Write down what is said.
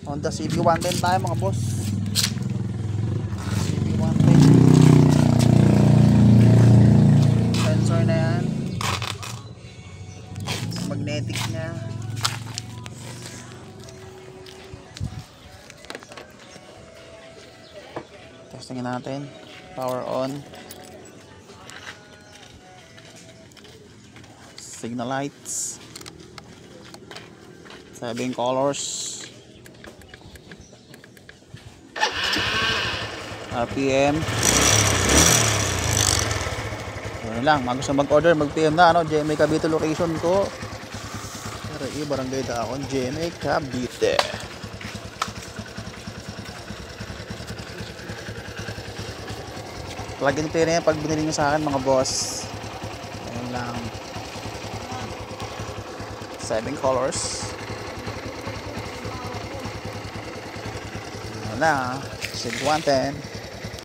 Honda CB110 tayo mga boss. CB110. Sensor na yan. Magnetic nya. Testingin natin. Power on. Signal lights. 7 colors. RPM. Ayun lang, gusto mag-order, mag-PM na ano, GMA Cavite location ko. RE Barangay Daon, GMA Cavite. Plug and play na yan pag binili nyo sa akin mga boss. Ayun lang. 7 colors. Ayun lang, CB110.